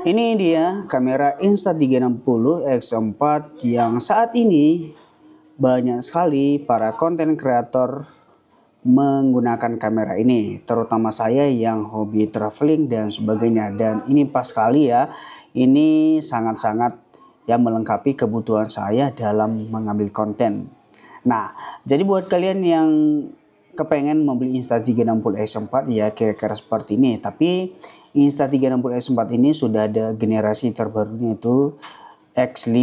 Ini dia kamera Insta360X4 yang saat ini banyak sekali para konten kreator menggunakan kamera ini, terutama saya yang hobi traveling dan sebagainya. Dan ini pas sekali ya, ini sangat-sangat yang melengkapi kebutuhan saya dalam mengambil konten. Nah, jadi buat kalian yang kepengen membeli Insta360X4 ya kira-kira seperti ini. Tapi Insta360X4 ini sudah ada generasi terbarunya itu X5.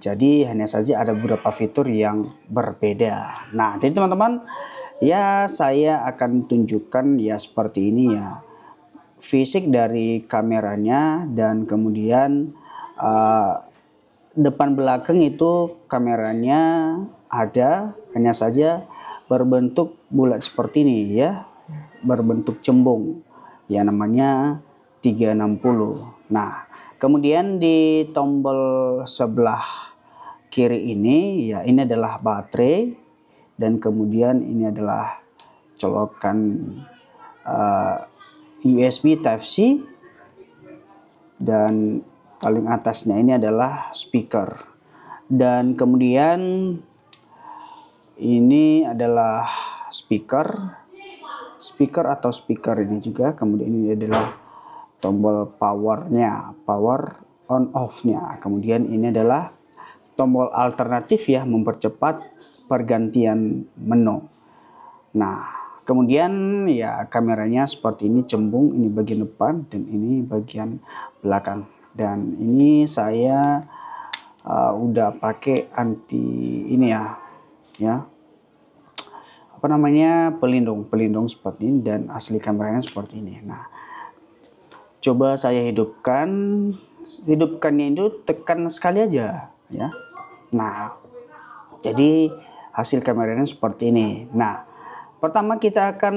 Jadi hanya saja ada beberapa fitur yang berbeda. Nah, jadi teman-teman, ya saya akan tunjukkan ya seperti ini ya. Fisik dari kameranya dan kemudian depan belakang itu kameranya ada, hanya saja berbentuk bulat seperti ini ya, berbentuk cembung ya, namanya 360. Nah, kemudian di tombol sebelah kiri ini ya, ini adalah baterai, dan kemudian ini adalah colokan USB Type-C, dan paling atasnya ini adalah speaker, dan kemudian ini adalah speaker atau speaker ini juga. Kemudian ini adalah tombol powernya, power on off-nya. Kemudian ini adalah tombol alternatif ya, mempercepat pergantian menu. Nah, kemudian ya kameranya seperti ini cembung, ini bagian depan dan ini bagian belakang. Dan ini saya udah pakai anti ini ya apa namanya, pelindung seperti ini, dan asli kameranya seperti ini. Nah, coba saya hidupkannya itu tekan sekali aja ya. Nah, jadi hasil kameranya seperti ini. Nah, pertama kita akan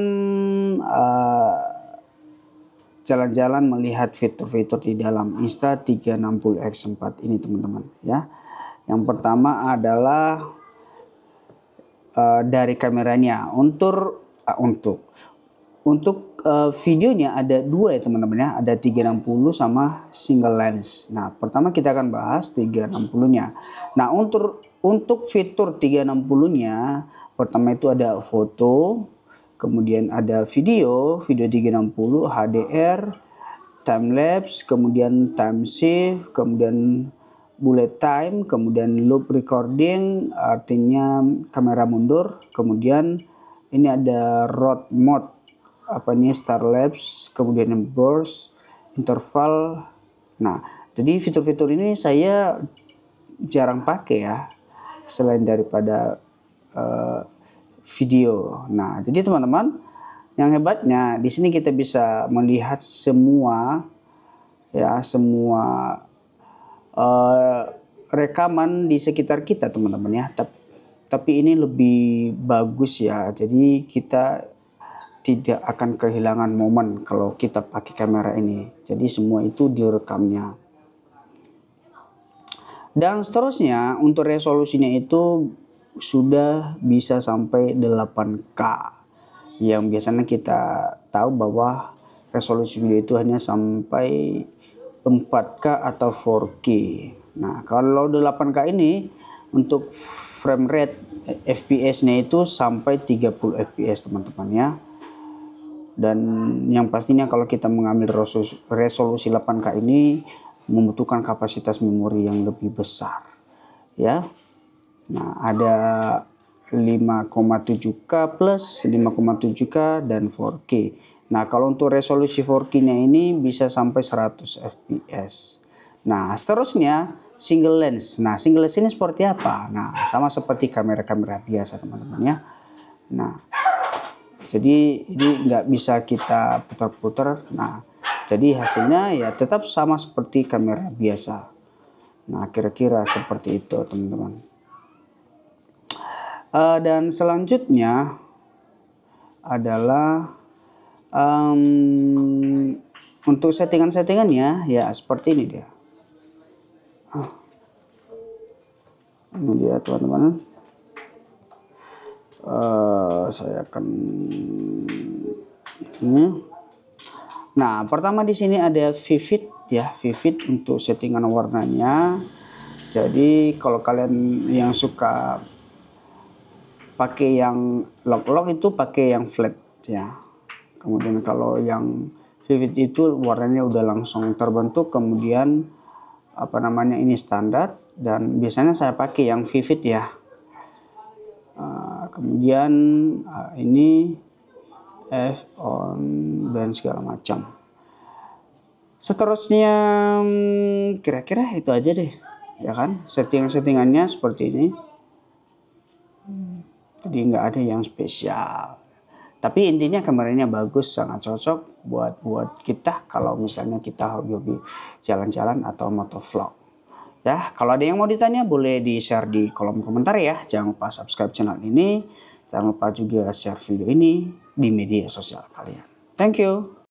jalan-jalan melihat fitur-fitur di dalam Insta360X4 ini teman-teman ya. Yang pertama adalah dari kameranya. Untuk videonya ada dua ya teman-teman ya, ada 360 sama single lens. Nah, pertama kita akan bahas 360-nya. Nah, untuk fitur 360-nya, pertama itu ada foto, kemudian ada video 360, HDR, time lapse, kemudian time shift, kemudian bullet time, kemudian loop recording, artinya kamera mundur, kemudian ini ada road mode, apa ini, star lapse, kemudian burst, interval. Nah, jadi fitur-fitur ini saya jarang pakai ya, selain daripada video. Nah, jadi teman-teman, yang hebatnya di sini kita bisa melihat semua rekaman di sekitar kita teman-teman ya. Tapi ini lebih bagus ya, jadi kita tidak akan kehilangan momen kalau kita pakai kamera ini. Jadi semua itu direkamnya. Dan seterusnya untuk resolusinya itu sudah bisa sampai 8K, yang biasanya kita tahu bahwa resolusi video itu hanya sampai 4K atau 4K. Nah, kalau 8K ini untuk frame rate FPS-nya itu sampai 30 FPS teman-teman ya. Dan yang pastinya kalau kita mengambil resolusi 8K ini membutuhkan kapasitas memori yang lebih besar ya. Nah, ada 5,7K plus, 5,7K dan 4K. Nah, kalau untuk resolusi 4K-nya ini bisa sampai 100 fps. Nah, seterusnya single lens. Nah, single lens ini seperti apa? Nah, sama seperti kamera-kamera biasa teman-teman ya. Nah, jadi ini nggak bisa kita putar-putar. Nah, jadi hasilnya ya tetap sama seperti kamera biasa. Nah, kira-kira seperti itu teman-teman. Dan selanjutnya adalah untuk settingan-settingannya ya seperti ini dia. Ini dia teman-teman. Saya akan sini. Nah, pertama di sini ada vivid ya, vivid untuk settingan warnanya. Jadi kalau kalian yang suka pakai yang lock itu pakai yang flat ya. Kemudian kalau yang vivid itu warnanya udah langsung terbentuk, kemudian apa namanya ini standar, dan biasanya saya pakai yang vivid ya. Kemudian ini F on dan segala macam. Seterusnya kira-kira itu aja deh ya kan, settingannya seperti ini. Jadi nggak ada yang spesial, tapi intinya kameranya bagus, sangat cocok buat kita kalau misalnya kita hobi jalan-jalan atau motovlog ya. Kalau ada yang mau ditanya boleh di share di kolom komentar ya. Jangan lupa subscribe channel ini, jangan lupa juga share video ini di media sosial kalian. Thank you.